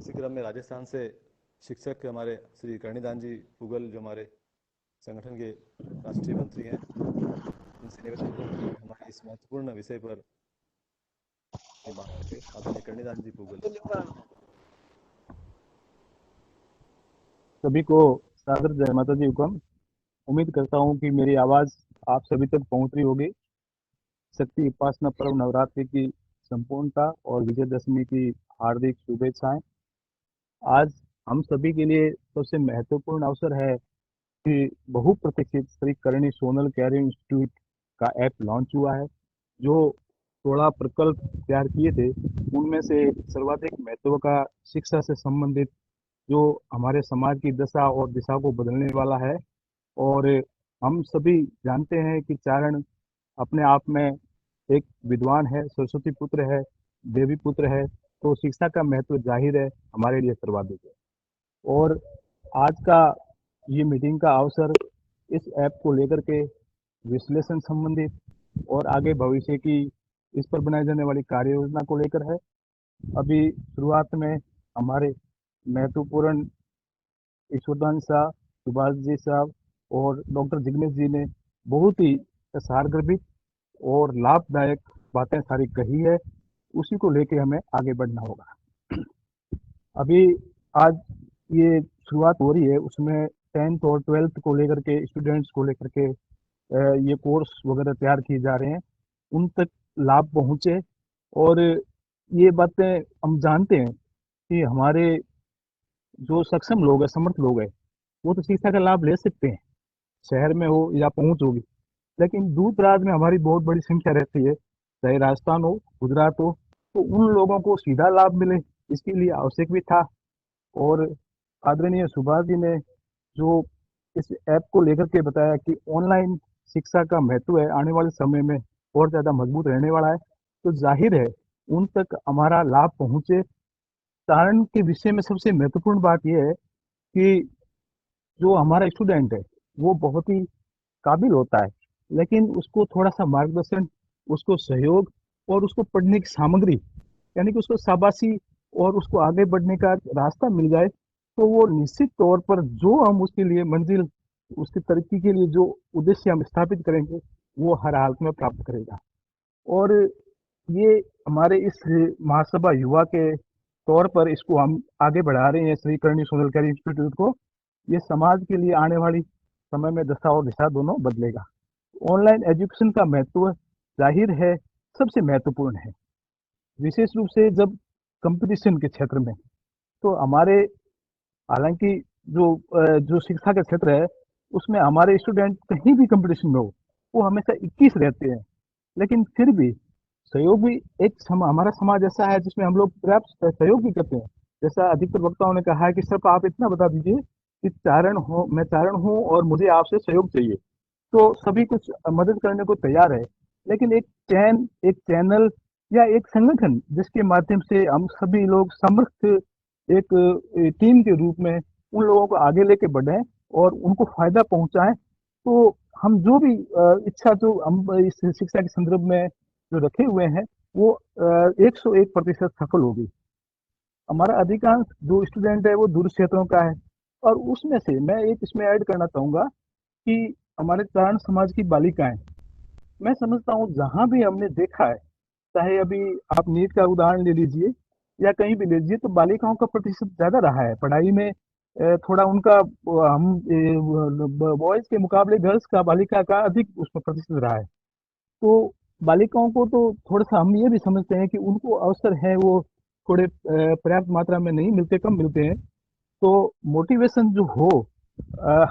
इसी क्रम में राजस्थान से शिक्षक हमारे श्री करणीदान जी पुगल, जो हमारे संगठन के राष्ट्रीय मंत्री हैं, उनसे निवेदन करूंगा कि हमारे इस महत्वपूर्ण विषय पर ये बात करें। आदरणीय करणीदान जी पुगल। सभी को सादर जय माता जी हुक्म। उम्मीद करता हूँ कि मेरी आवाज आप सभी तक पहुंच रही होगी। शक्ति उपासना पर्व नवरात्रि की संपूर्णता और विजयदशमी की हार्दिक शुभेच्छाएं। आज हम सभी के लिए सबसे महत्वपूर्ण अवसर है कि बहुप्रतीक्षित श्री करणी सोनल कैरियर इंस्टीट्यूट का ऐप लॉन्च हुआ है। जो 16 प्रकल्प तैयार किए थे, उनमें से सर्वाधिक महत्व का शिक्षा से संबंधित, जो हमारे समाज की दशा और दिशा को बदलने वाला है। और हम सभी जानते हैं कि चारण अपने आप में एक विद्वान है, सरस्वती पुत्र है, देवी पुत्र है, तो शिक्षा का महत्व जाहिर है हमारे लिए सर्वाधिक है। और आज का ये मीटिंग का अवसर इस ऐप को लेकर के विश्लेषण संबंधित और आगे भविष्य की इस पर बनाई जाने वाली कार्य योजना को लेकर है। अभी शुरुआत में हमारे महत्वपूर्ण ईश्वरदान शाह, सुभाष जी साहब और डॉक्टर जिग्नेश जी ने बहुत ही सारगर्भित और लाभदायक बातें सारी कही है। उसी को लेके हमें आगे बढ़ना होगा। अभी आज ये शुरुआत हो रही है, उसमें 10th और 12th को लेकर के, स्टूडेंट्स को लेकर के ये कोर्स वगैरह तैयार किए जा रहे हैं, उन तक लाभ पहुंचे। और ये बातें हम जानते हैं कि हमारे जो सक्षम लोग हैं, समर्थ लोग हैं, वो तो शिक्षा का लाभ ले सकते हैं, शहर में हो या पहुंच होगी। लेकिन दूर दराज में हमारी बहुत बड़ी संख्या रहती है, चाहे राजस्थान हो, गुजरात हो, तो उन लोगों को सीधा लाभ मिले, इसके लिए आवश्यक भी था। और आदरणीय सुभाष जी ने जो इस ऐप को लेकर के बताया कि ऑनलाइन शिक्षा का महत्व है, आने वाले समय में और ज़्यादा मजबूत रहने वाला है, तो जाहिर है उन तक हमारा लाभ पहुंचे। चारण के विषय में सबसे महत्वपूर्ण बात यह है कि जो हमारा स्टूडेंट है वो बहुत ही काबिल होता है, लेकिन उसको थोड़ा सा मार्गदर्शन, उसको सहयोग और उसको पढ़ने की सामग्री, यानी कि उसको शाबाशी और उसको आगे बढ़ने का रास्ता मिल जाए, तो वो निश्चित तौर पर जो हम उसके लिए मंजिल, उसकी तरक्की के लिए जो उद्देश्य हम स्थापित करेंगे, वो हर हालत में प्राप्त करेगा। और ये हमारे इस महासभा युवा के तौर पर इसको हम आगे बढ़ा रहे हैं, श्री करणी सोनल कैरियर इंस्टीट्यूट को। ये समाज के लिए आने वाली समय में दशा और दिशा दोनों बदलेगा। ऑनलाइन एजुकेशन का महत्व जाहिर है सबसे महत्वपूर्ण है, विशेष रूप से जब कंपटीशन के क्षेत्र में। तो हमारे, हालांकि जो शिक्षा का क्षेत्र है, उसमें हमारे स्टूडेंट कहीं भी कंपटीशन में हो, वो हमेशा 21 रहते हैं, लेकिन फिर भी सहयोग भी हमारा समाज ऐसा है जिसमें हम लोग पर्याप्त सहयोग भी करते हैं। जैसा अधिकतर वक्ताओं ने कहा है कि सिर्फ आप इतना बता दीजिए कि मैं चारण हूँ और मुझे आपसे सहयोग चाहिए, तो सभी कुछ मदद करने को तैयार है। लेकिन एक चैनल या एक संगठन जिसके माध्यम से हम सभी लोग समर्थ एक टीम के रूप में उन लोगों को आगे लेके बढ़े और उनको फायदा पहुंचाएं, तो हम जो भी इच्छा जो हम इस शिक्षा के संदर्भ में जो रखे हुए हैं, वो 101% सफल होगी। हमारा अधिकांश जो स्टूडेंट है वो दूर क्षेत्रों का है, और उसमें से मैं एक इसमें ऐड करना चाहूंगा कि हमारे चारण समाज की बालिकाएं, मैं समझता हूँ जहां भी हमने देखा है, चाहे अभी आप नीट का उदाहरण ले लीजिए या कहीं भी ले लीजिए, तो बालिकाओं का प्रतिशत ज्यादा रहा है पढ़ाई में। थोड़ा उनका हम बॉयज के मुकाबले गर्ल्स का, बालिका का अधिक उसमें प्रतिशत रहा है। तो बालिकाओं को तो थोड़ा सा हम ये भी समझते हैं कि उनको अवसर है वो थोड़े पर्याप्त मात्रा में नहीं मिलते, कम मिलते हैं। तो मोटिवेशन जो हो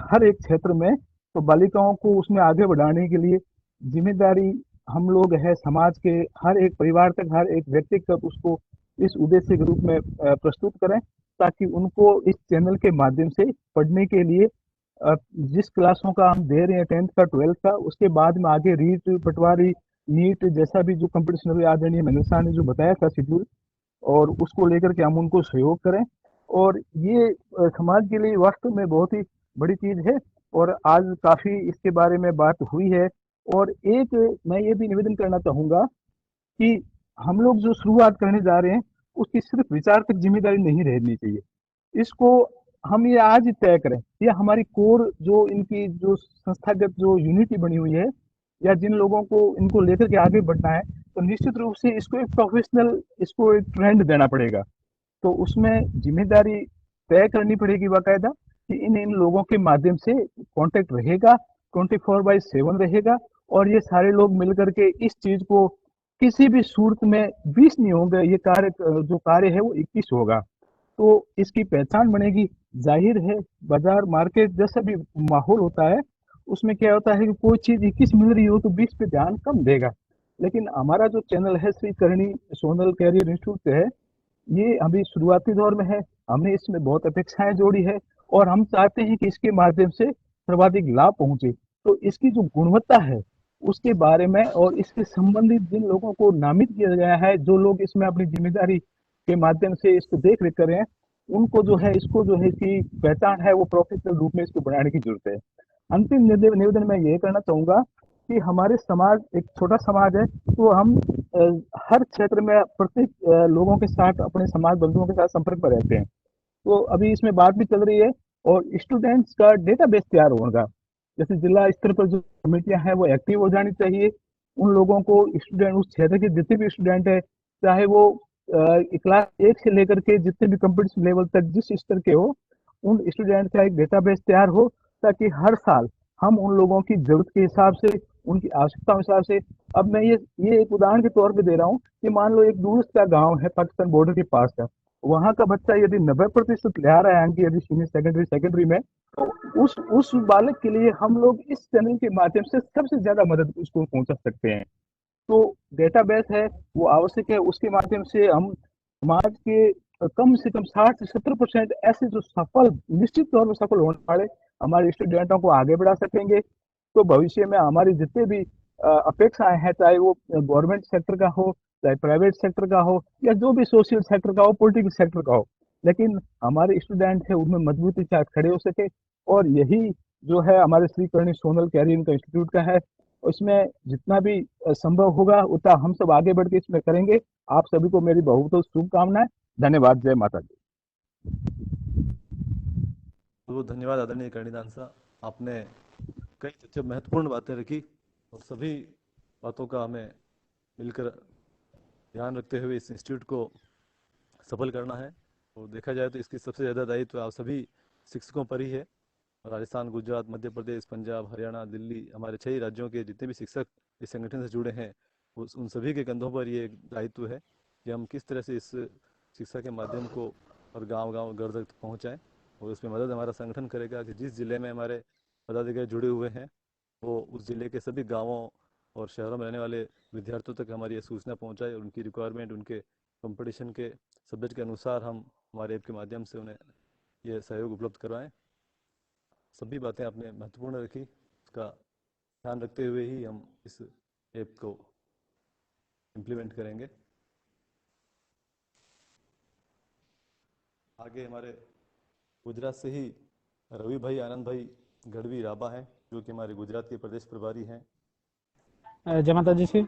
हर एक क्षेत्र में, तो बालिकाओं को उसमें आगे बढ़ाने के लिए जिम्मेदारी हम लोग है, समाज के हर एक परिवार तक, हर एक व्यक्ति तक उसको इस उद्देश्य के रूप में प्रस्तुत करें, ताकि उनको इस चैनल के माध्यम से पढ़ने के लिए जिस क्लासों का हम दे रहे हैं, 10th का, 12th का, उसके बाद में आगे रीट, पटवारी, नीट जैसा भी जो कंपटीशन अभी आदरणीय मनीष शाह ने जो बताया था शेड्यूल, और उसको लेकर के हम उनको सहयोग करें। और ये समाज के लिए वास्तव में बहुत ही बड़ी चीज है, और आज काफी इसके बारे में बात हुई है। और एक मैं ये भी निवेदन करना चाहूंगा कि हम लोग जो शुरुआत करने जा रहे हैं, उसकी सिर्फ विचार तक जिम्मेदारी नहीं रहनी चाहिए। इसको हम ये आज ही तय करें, ये हमारी कोर जो इनकी जो संस्थागत जो यूनिटी बनी हुई है, या जिन लोगों को इनको लेकर के आगे बढ़ना है, तो निश्चित रूप से इसको एक प्रोफेशनल, इसको एक ट्रेंड देना पड़ेगा। तो उसमें जिम्मेदारी तय करनी पड़ेगी बाकायदा कि इन इन लोगों के माध्यम से कांटेक्ट रहेगा, 24/7 रहेगा, और ये सारे लोग मिलकर के इस चीज को किसी भी सूरत में 20 नहीं होंगे, ये कार्य जो कार्य है वो 21 होगा। तो इसकी पहचान बनेगी। जाहिर है बाजार मार्केट जैसा भी माहौल होता है, उसमें क्या होता है कि कोई चीज 21 मिल रही हो तो 20 पे ध्यान कम देगा। लेकिन हमारा जो चैनल है श्री करणी सोनल कैरियर इंस्टीट्यूट है, ये अभी शुरुआती दौर में है। हमने इसमें बहुत अपेक्षाएं जोड़ी है, और हम चाहते हैं कि इसके माध्यम से सर्वाधिक लाभ पहुंचे। तो इसकी जो गुणवत्ता है उसके बारे में, और इसके संबंधित जिन लोगों को नामित किया गया है, जो लोग इसमें अपनी जिम्मेदारी के माध्यम से इसको देख रेख कर रहे हैं, उनको जो है इसको जो है इसकी पहचान है वो प्रोफेशनल रूप में इसको बढ़ाने की जरूरत है। अंतिम निवेदन मैं ये करना चाहूंगा कि हमारे समाज एक छोटा समाज है, तो हम हर क्षेत्र में प्रत्येक लोगों के साथ, अपने समाज बंधुओं के साथ संपर्क में रहते हैं। तो अभी इसमें बात भी चल रही है, और स्टूडेंट्स का डेटाबेस तैयार होगा। जैसे जिला स्तर पर जो कमेटियां हैं वो एक्टिव हो जानी चाहिए। उन लोगों को स्टूडेंट, उस क्षेत्र के जितने भी स्टूडेंट है, चाहे वो क्लास 1 से लेकर के जितने भी कंपटीशन लेवल तक जिस स्तर के हो, उन स्टूडेंट का एक डेटाबेस तैयार हो, ताकि हर साल हम उन लोगों की जरूरत के हिसाब से, उनकी आवश्यकता के हिसाब से, अब मैं ये एक उदाहरण के तौर पे दे रहा हूँ कि मान लो एक दूरस्थ का गांव है, पाकिस्तान बॉर्डर के पास है, वहां का बच्चा यदि 90% ले आ रहा है अंक, यदि सीनियर सेकेंडरी में, तो उस बालक के लिए हम लोग इस चैनल के माध्यम से सबसे ज्यादा मदद उसको पहुंचा सकते हैं। तो डेटाबेस है वो आवश्यक है, उसके माध्यम से हम समाज के कम से कम 60 से 70% ऐसे जो सफल, निश्चित तौर पर सफल होने वाले हमारे स्टूडेंटों को आगे बढ़ा सकेंगे। तो भविष्य में हमारी जितने भी अपेक्षाएं हैं, चाहे वो गवर्नमेंट सेक्टर का हो, चाहे प्राइवेट सेक्टर का हो, या जो भी सोशल सेक्टर का हो, पॉलिटिकल सेक्टर का हो, लेकिन हमारे स्टूडेंट है उनमें मजबूती के साथ खड़े हो सके। और यही जो है हमारे श्री करणी सोनल कैरियर का इंस्टीट्यूट का है, उसमें जितना भी संभव होगा उतना हम सब आगे बढ़ के इसमें करेंगे। आप सभी को मेरी बहुत बहुत शुभकामनाएं। धन्यवाद। जय माता दी। बहुत धन्यवाद आदरणीय कर्णिदान साहब, आपने कई अच्छी महत्वपूर्ण बातें रखी, और सभी बातों का हमें मिलकर ध्यान रखते हुए इस इंस्टीट्यूट को सफल करना है। और देखा जाए तो इसकी सबसे ज़्यादा दायित्व आप सभी शिक्षकों पर ही है। राजस्थान, गुजरात, मध्य प्रदेश, पंजाब, हरियाणा, दिल्ली, हमारे 6 राज्यों के जितने भी शिक्षक इस संगठन से जुड़े हैं, उन सभी के कंधों पर ये दायित्व है कि हम किस तरह से इस शिक्षा के माध्यम को और गांव-गांव, घर तक पहुंचाएं। और उसमें मदद हमारा संगठन करेगा कि जिस जिले में हमारे पदाधिकारी जुड़े हुए हैं, वो उस जिले के सभी गाँवों और शहरों में रहने वाले विद्यार्थियों तक हमारी ये सूचना पहुँचाए, और उनकी रिक्वायरमेंट, उनके कंपटीशन के सब्जेक्ट के अनुसार हम हमारे ऐप के माध्यम से उन्हें ये सहयोग उपलब्ध करवाएं। सभी बातें आपने महत्वपूर्ण रखी, उसका ध्यान रखते हुए ही हम इस ऐप को इम्प्लीमेंट करेंगे। आगे हमारे गुजरात से ही रवि भाई, आनंद भाई गढ़वी राबा हैं, जो कि हमारे गुजरात के प्रदेश प्रभारी हैं। जय माता जी से।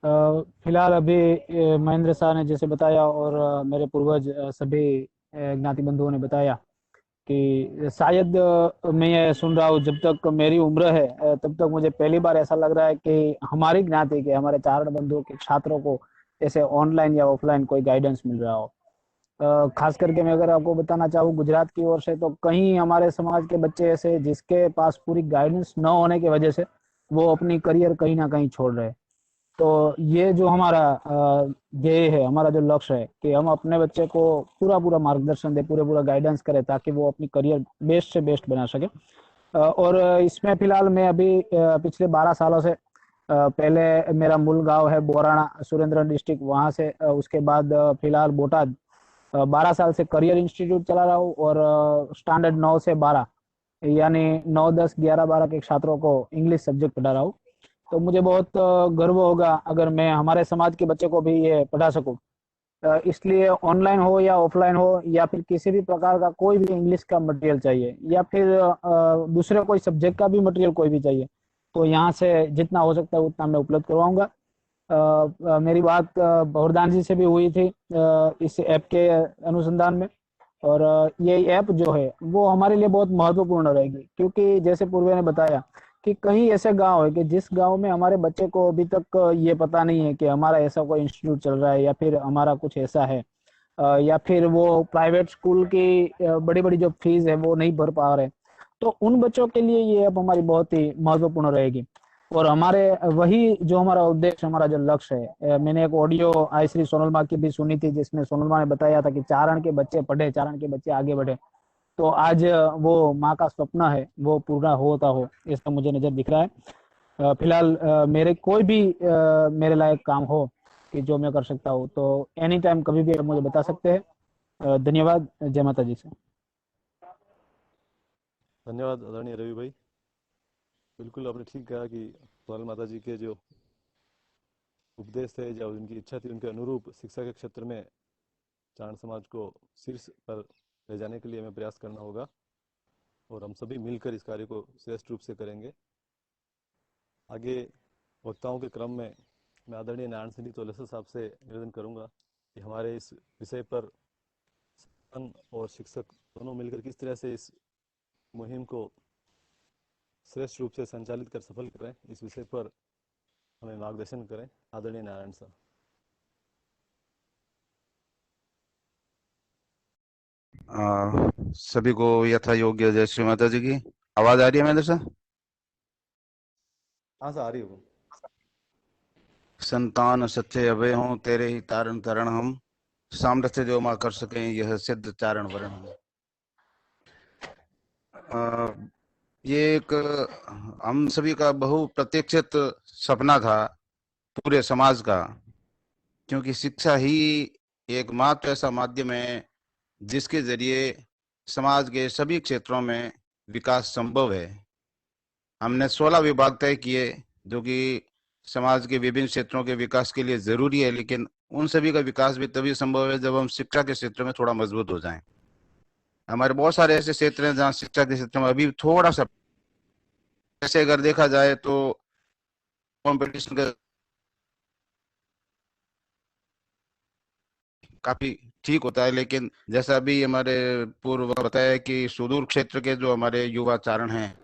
फिलहाल अभी महेंद्र शाह ने जैसे बताया, और मेरे पूर्वज सभी ज्ञाति बंधुओं ने बताया कि शायद मैं ये सुन रहा हूँ, जब तक मेरी उम्र है तब तक मुझे पहली बार ऐसा लग रहा है कि हमारी ज्ञाति के, हमारे चारण बंधुओं के छात्रों को ऐसे ऑनलाइन या ऑफलाइन कोई गाइडेंस मिल रहा हो। खास करके मैं अगर आपको बताना चाहूँ गुजरात की ओर से, तो कहीं हमारे समाज के बच्चे ऐसे जिसके पास पूरी गाइडेंस न होने की वजह से वो अपनी करियर कहीं ना कहीं छोड़ रहे हैं। तो ये जो हमारा ध्येय है, हमारा जो लक्ष्य है कि हम अपने बच्चे को पूरा पूरा मार्गदर्शन दे, पूरा गाइडेंस करें, ताकि वो अपनी करियर बेस्ट से बेस्ट बना सके। और इसमें फिलहाल मैं अभी पिछले 12 सालों से, पहले मेरा मूल गांव है बोराणा, सुरेंद्र डिस्ट्रिक्ट, वहाँ से उसके बाद फिलहाल बोटाद 12 साल से करियर इंस्टीट्यूट चला रहा हूँ, और स्टैंडर्ड 9 से 12 यानी 9, 10, 11, 12 के छात्रों को इंग्लिश सब्जेक्ट पढ़ा रहा हूँ। तो मुझे बहुत गर्व होगा अगर मैं हमारे समाज के बच्चे को भी ये पढ़ा सकूं। इसलिए ऑनलाइन हो या ऑफलाइन हो, या फिर किसी भी प्रकार का कोई भी इंग्लिश का मटेरियल चाहिए, या फिर दूसरे कोई सब्जेक्ट का भी मटेरियल कोई भी चाहिए, तो यहाँ से जितना हो सकता है उतना मैं उपलब्ध करवाऊंगा। मेरी बात बहुरदान जी से भी हुई थी इस ऐप के अनुसंधान में। और ये ऐप जो है वो हमारे लिए बहुत महत्वपूर्ण रहेगी, क्योंकि जैसे पूर्व ने बताया कि कहीं ऐसे गांव है कि जिस गांव में हमारे बच्चे को अभी तक ये पता नहीं है कि हमारा ऐसा कोई इंस्टीट्यूट चल रहा है या फिर हमारा कुछ ऐसा है, या फिर वो प्राइवेट स्कूल की बड़ी बड़ी जो फीस है वो नहीं भर पा रहे, तो उन बच्चों के लिए ये ऐप हमारी बहुत ही महत्वपूर्ण रहेगी। और हमारे वही जो हमारा उद्देश्य, हमारा जो लक्ष्य है, मैंने एक ऑडियो आई श्री सोनल माँ की भी सुनी थी, जिसमें सोनल माँ ने बताया था कि चारण के बच्चे पढ़े, चारण के बच्चे आगे बढ़े। तो आज वो माँ का सपना है वो पूरा होता हो, इसका मुझे नजर दिख रहा है। फिलहाल मेरे कोई भी मेरे लायक काम हो कि जो मैं कर सकता हूँ, तो एनी टाइम कभी भी आप मुझे बता सकते हैं। धन्यवाद। जय माता जी से। धन्यवाद आदरणीय रवि भाई। बिल्कुल आपने ठीक कहा कि सोनल माता जी के जो उपदेश थे, जो उनकी इच्छा थी, उनके अनुरूप शिक्षा के क्षेत्र में चारण समाज को शीर्ष पर ले जाने के लिए हमें प्रयास करना होगा, और हम सभी मिलकर इस कार्य को श्रेष्ठ रूप से करेंगे। आगे वक्ताओं के क्रम में मैं आदरणीय नारायण सिंह तोलेसर साहब से निवेदन करूंगा कि हमारे इस विषय पर संस्थान और शिक्षक दोनों मिलकर किस तरह से इस मुहिम को श्रेष्ठ रूप से संचालित कर सफल करें, इस विषय पर हमें मार्गदर्शन करें। आदरणीय नारायण साहब। सभी को यथा योग्य जय श्री माता जी की। आवाज आ रही है मेरे से? हाँ सर, आ रही हो। संतान सच्चे अभय हों, तेरे ही तारण तरण हम, सामर्थ्य जो माँ कर सकें यह सिद्ध चारण वरण हम। ये एक हम सभी का बहुप्रतीक्षित सपना था पूरे समाज का, क्योंकि शिक्षा ही एकमात्र ऐसा माध्यम है जिसके जरिए समाज के सभी क्षेत्रों में विकास संभव है। हमने 16 विभाग तय किए जो कि समाज के विभिन्न क्षेत्रों के विकास के लिए जरूरी है, लेकिन उन सभी का विकास भी तभी संभव है जब हम शिक्षा के क्षेत्र में थोड़ा मजबूत हो जाएं। हमारे बहुत सारे ऐसे क्षेत्र हैं जहाँ शिक्षा के क्षेत्र में अभी थोड़ा सा, ऐसे अगर देखा जाए तो कंपटीशन का काफी ठीक होता है, लेकिन जैसा अभी हमारे पूर्व बताया कि सुदूर क्षेत्र के जो हमारे युवा चारण हैं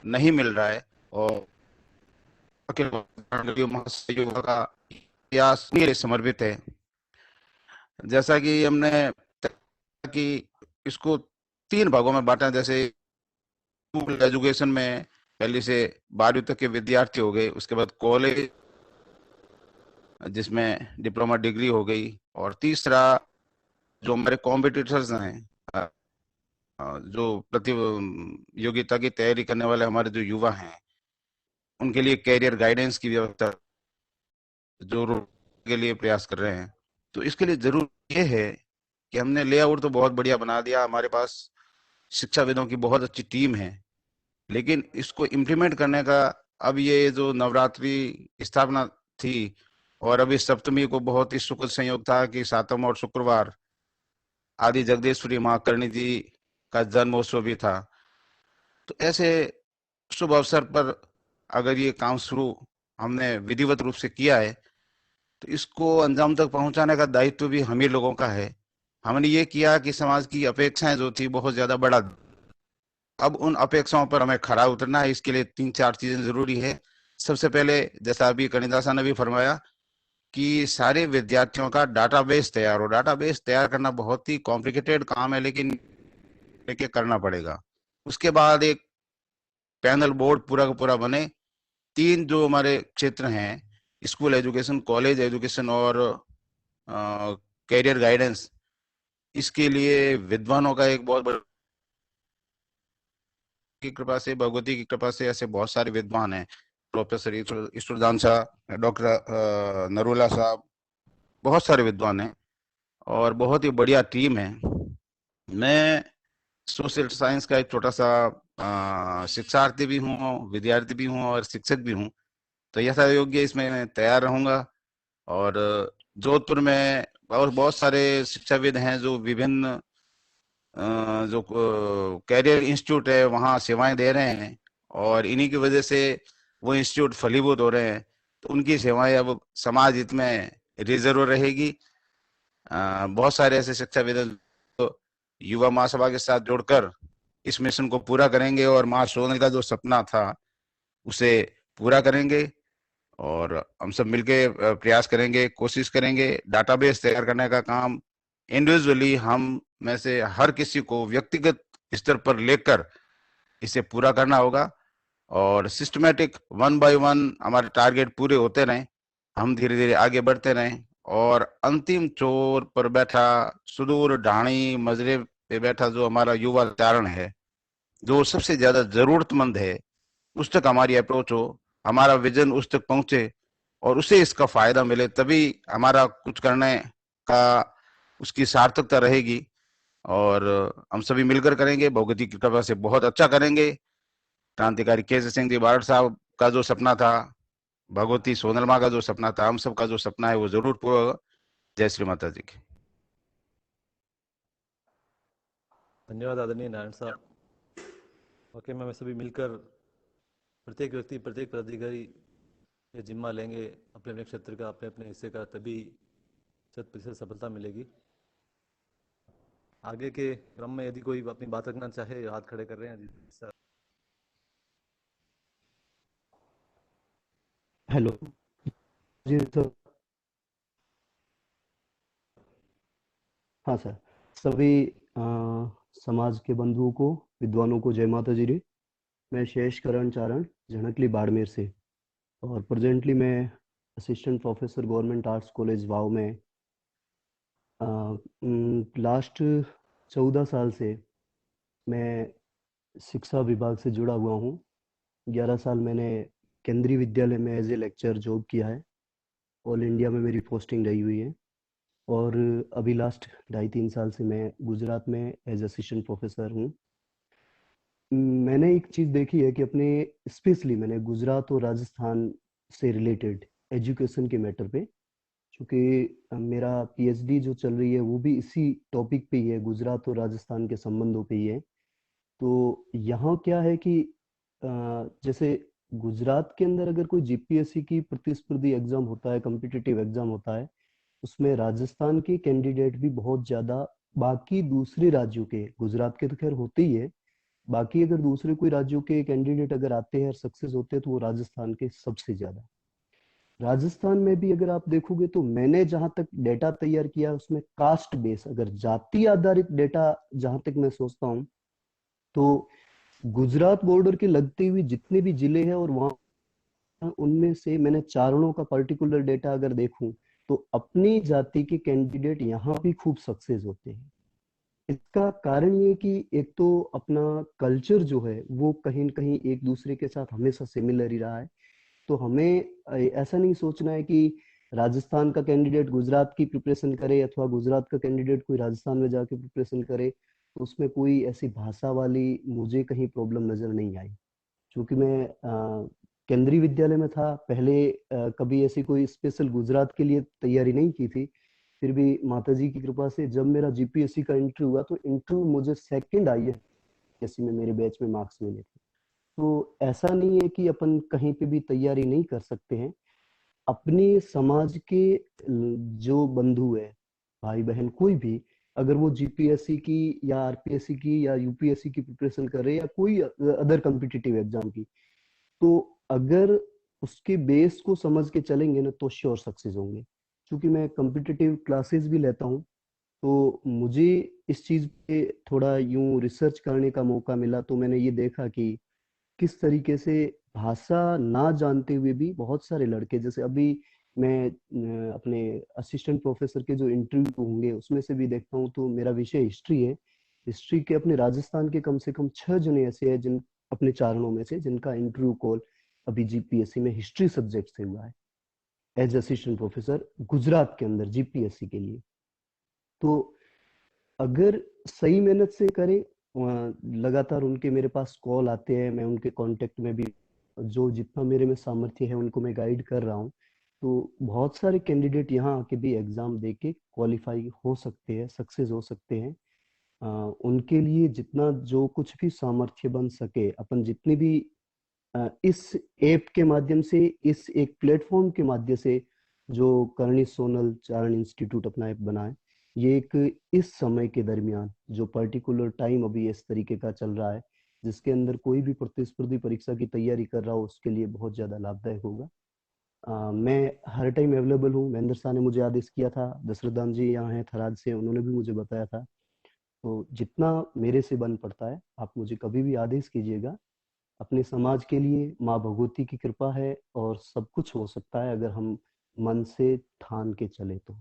नहीं मिल रहा है, और अखिल भारतीय महासंघ युवा का इतिहास मेरे समर्पित है। जैसा कि हमने कि इसको 3 भागों में बांटा, जैसे स्कूल एजुकेशन में पहले से 12वीं तक के विद्यार्थी हो गए, उसके बाद कॉलेज जिसमें डिप्लोमा डिग्री हो गई, और तीसरा जो हमारे कॉम्पिटिटर्स हैं, जो प्रतियोगिता की तैयारी करने वाले हमारे जो युवा हैं, उनके लिए कैरियर गाइडेंस की व्यवस्था जो के लिए प्रयास कर रहे हैं। तो इसके लिए जरूर ये है कि हमने लेआउट तो बहुत बढ़िया बना दिया, हमारे पास शिक्षाविदों की बहुत अच्छी टीम है, लेकिन इसको इम्प्लीमेंट करने का अब ये जो नवरात्रि स्थापना थी, और अभी सप्तमी को बहुत ही सुखद संयोग था कि 7वां और शुक्रवार आदि जगदीश्वरी माँ करणी जी का जन्मोत्सव भी था। तो ऐसे शुभ अवसर पर अगर ये काम शुरू हमने विधिवत रूप से किया है, तो इसको अंजाम तक पहुंचाने का दायित्व भी हम ही लोगों का है। हमने ये किया कि समाज की अपेक्षाएं जो थी बहुत ज्यादा बढ़ा, अब उन अपेक्षाओं पर हमें खरा उतरना है। इसके लिए 3-4 चीजें जरूरी है। सबसे पहले, जैसा अभी कनिदासा ने भी फरमाया कि सारे विद्यार्थियों का डाटाबेस तैयार हो। डाटाबेस तैयार करना बहुत ही कॉम्प्लिकेटेड काम है, लेकिन लेके करना पड़ेगा। उसके बाद एक पैनल बोर्ड पूरा का पूरा बने। 3 जो हमारे क्षेत्र हैं, स्कूल एजुकेशन, कॉलेज एजुकेशन और कैरियर गाइडेंस, इसके लिए विद्वानों का एक बहुत बड़ा की कृपा से, भगवती की कृपा से ऐसे बहुत सारे विद्वान हैं। प्रोफेसर ईश्वरदान शाह, डॉक्टर नरूला साहब, बहुत सारे विद्वान हैं और बहुत ही बढ़िया टीम है। मैं सोशल साइंस का एक छोटा सा शिक्षार्थी भी हूँ, विद्यार्थी भी हूँ और शिक्षक भी हूँ, तो यथा योग्य इसमें मैं तैयार रहूंगा। और जोधपुर में और बहुत सारे शिक्षाविद हैं जो विभिन्न जो कैरियर इंस्टीट्यूट है वहाँ सेवाएं दे रहे हैं, और इन्हीं की वजह से वो इंस्टीट्यूट फलीभूत हो रहे हैं, तो उनकी सेवाएं अब समाज हित में रिजर्व रहेगी। बहुत सारे ऐसे शिक्षाविद तो युवा महासभा के साथ जोड़कर इस मिशन को पूरा करेंगे और माँ सोनल का जो सपना था उसे पूरा करेंगे। और हम सब मिलके प्रयास करेंगे, कोशिश करेंगे। डाटाबेस तैयार करने का काम इंडिविजुअली हम में से हर किसी को व्यक्तिगत स्तर पर लेकर इसे पूरा करना होगा और सिस्टमेटिक 1 बाय 1 हमारे टारगेट पूरे होते रहें, हम धीरे धीरे आगे बढ़ते रहें और अंतिम छोर पर बैठा, सुदूर ढाणी मजरे पे बैठा जो हमारा युवा चारण है, जो सबसे ज्यादा जरूरतमंद है, उस तक हमारी अप्रोच हो, हमारा विजन उस तक पहुंचे और उसे इसका फायदा मिले, तभी हमारा कुछ करने का उसकी सार्थकता रहेगी। और हम सभी मिलकर करेंगे, भगवती की कृपा से बहुत अच्छा करेंगे। क्रांतिकारी केसरी सिंह जी बारड साहब का जो सपना था, भगवती सोनल माँ का जो सपना था, हम सब का जो सपना है वो जरूर पूरा होगा। जय श्री माता जी की। धन्यवाद आदरणीय नारायण साहब। वाकई में हमें सभी मिलकर प्रत्येक व्यक्ति, प्रत्येक पदाधिकारी ये जिम्मा लेंगे अपने अपने क्षेत्र का, अपने अपने हिस्से का, तभी 100% सफलता मिलेगी। आगे के क्रम में यदि कोई अपनी बात रखना चाहे, हाथ खड़े कर रहे हैं जी सर। हेलो जी सर। हाँ सर, सभी समाज के बंधुओं को, विद्वानों को जय माता जी रे। मैं शेष करण चारण झणकली बाड़मेर से, और प्रेजेंटली मैं assistant professor government arts college वाव में लास्ट 14 साल से मैं शिक्षा विभाग से जुड़ा हुआ हूँ। 11 साल मैंने केंद्रीय विद्यालय में एज ए लेक्चर जॉब किया है। ऑल इंडिया में मेरी पोस्टिंग रही हुई है। और अभी लास्ट 2.5-3 साल से मैं गुजरात में एज असिस्टेंट प्रोफेसर हूँ। मैंने एक चीज़ देखी है कि अपने स्पेशली मैंने गुजरात और राजस्थान से रिलेटेड एजुकेशन के मैटर पे, क्योंकि मेरा पीएचडी जो चल रही है वो भी इसी टॉपिक पे ही है, गुजरात और राजस्थान के संबंधों पे ही है। तो यहाँ क्या है कि जैसे गुजरात के अंदर अगर कोई जीपीएससी की प्रतिस्पर्धी एग्जाम होता है, कॉम्पिटिटिव एग्जाम होता है, उसमें राजस्थान के कैंडिडेट भी बहुत ज्यादा बाकी दूसरे राज्यों के, गुजरात के तो खैर होते ही है, बाकी अगर दूसरे कोई राज्यों के कैंडिडेट अगर आते हैं और सक्सेस होते हैं तो वो राजस्थान के सबसे ज्यादा। राजस्थान में भी अगर आप देखोगे तो मैंने जहां तक डेटा तैयार किया उसमें कास्ट बेस, अगर जाति आधारित डेटा जहां तक मैं सोचता हूँ, तो गुजरात बॉर्डर के लगते हुए जितने भी जिले हैं और वहां उनमें से मैंने चारणों का पर्टिकुलर डेटा अगर देखूं तो अपनी जाति के कैंडिडेट यहाँ भी खूब सक्सेस होते हैं। इसका कारण ये कि एक तो अपना कल्चर जो है वो कहीं न कहीं एक दूसरे के साथ हमेशा सिमिलर ही रहा है। तो हमें ऐसा नहीं सोचना है कि राजस्थान का कैंडिडेट गुजरात की प्रिपरेशन करे अथवा गुजरात का कैंडिडेट कोई राजस्थान में जाके प्रिपरेशन करे, तो उसमें कोई ऐसी भाषा वाली मुझे कहीं प्रॉब्लम नजर नहीं आई। क्योंकि मैं केंद्रीय विद्यालय में था पहले, कभी ऐसी कोई स्पेशल गुजरात के लिए तैयारी नहीं की थी। फिर भी माता जी की कृपा से जब मेरा जीपीएससी का इंटरव्यू हुआ तो इंटरव्यू मुझे सेकंड आई है, जैसे में मेरे बैच में मार्क्स मिले थे। तो ऐसा नहीं है कि अपन कहीं पे भी तैयारी नहीं कर सकते हैं। अपने समाज के जो बंधु है, भाई बहन कोई भी, अगर वो जीपीएससी की या आरपीएससी की या यूपीएससी की प्रिपरेशन कर रहे हैं या कोई अदर कॉम्पिटिटिव एग्जाम की, तो अगर उसके बेस को समझ के चलेंगे ना तो श्योर सक्सेस होंगे। क्योंकि मैं कॉम्पिटिटिव क्लासेस भी लेता हूँ, तो मुझे इस चीज पे थोड़ा यूं रिसर्च करने का मौका मिला, तो मैंने ये देखा कि किस तरीके से भाषा ना जानते हुए भी बहुत सारे लड़के, जैसे अभी मैं अपने असिस्टेंट प्रोफेसर के जो इंटरव्यू होंगे उसमें से भी देखता हूँ, तो मेरा विषय हिस्ट्री है। हिस्ट्री के अपने राजस्थान के कम से कम 6 जने ऐसे हैं जिन अपने चारणों में से जिनका इंटरव्यू कॉल अभी जीपीएससी में हिस्ट्री सब्जेक्ट से हुआ है एज असिस्टेंट प्रोफेसर गुजरात के अंदर जीपीएससी के लिए। तो अगर सही मेहनत से करें, लगातार उनके मेरे पास कॉल आते हैं, मैं उनके कांटेक्ट में भी, जो जितना मेरे में सामर्थ्य है उनको मैं गाइड कर रहा हूँ। तो बहुत सारे कैंडिडेट यहाँ आके भी एग्जाम दे के क्वालिफाई हो सकते हैं, सक्सेस हो सकते हैं। उनके लिए जितना जो कुछ भी सामर्थ्य बन सके, अपन जितनी भी इस ऐप के माध्यम से, इस एक प्लेटफॉर्म के माध्यम से जो करणी सोनल चारण इंस्टीट्यूट अपना ऐप बनाए, ये एक इस समय के दरमियान जो पर्टिकुलर टाइम अभी इस तरीके का चल रहा है, जिसके अंदर कोई भी प्रतिस्पर्धी परीक्षा की तैयारी कर रहा हो, उसके लिए बहुत ज़्यादा लाभदायक होगा। मैं हर टाइम अवेलेबल हूँ। महेंद्र शाह ने मुझे आदेश किया था, दशरथदान जी यहाँ हैं थराद से, उन्होंने भी मुझे बताया था। तो जितना मेरे से बन पड़ता है, आप मुझे कभी भी आदेश कीजिएगा। अपने समाज के लिए माँ भगवती की कृपा है और सब कुछ हो सकता है अगर हम मन से ठान के चले तो।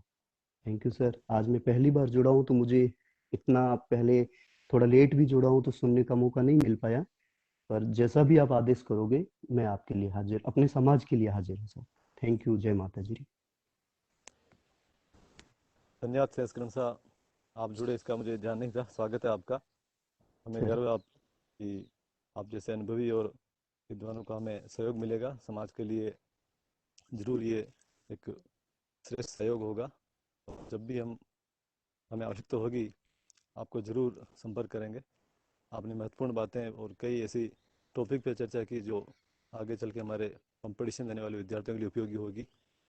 Thank you sir. आज मैं पहली बार जुड़ा हूँ, तो मुझे इतना पहले थोड़ा लेट भी जुड़ा हूँ, तो सुनने का मौका नहीं मिल पाया। पर जैसा भी आप आदेश करोगे, मैं आपके लिए हाजिर, अपने समाज के लिए हाजिर हूँ सर। Thank you. जय माता जी। धन्यवाद सहस्करण साहब, आप जुड़े इसका मुझे ध्यान नहीं था। स्वागत है आपका। हमें सर, गर्व है आप कि आप जैसे अनुभवी और विद्वानों का हमें सहयोग मिलेगा। समाज के लिए जरूर ये एक श्रेष्ठ सहयोग होगा। जब भी हमें आवश्यकता होगी, आपको जरूर संपर्क करेंगे। आपने महत्वपूर्ण बातें और कई ऐसी टॉपिक पे चर्चा की जो आगे चल के हमारे कंपटीशन देने वाले विद्यार्थियों के लिए उपयोगी होगी।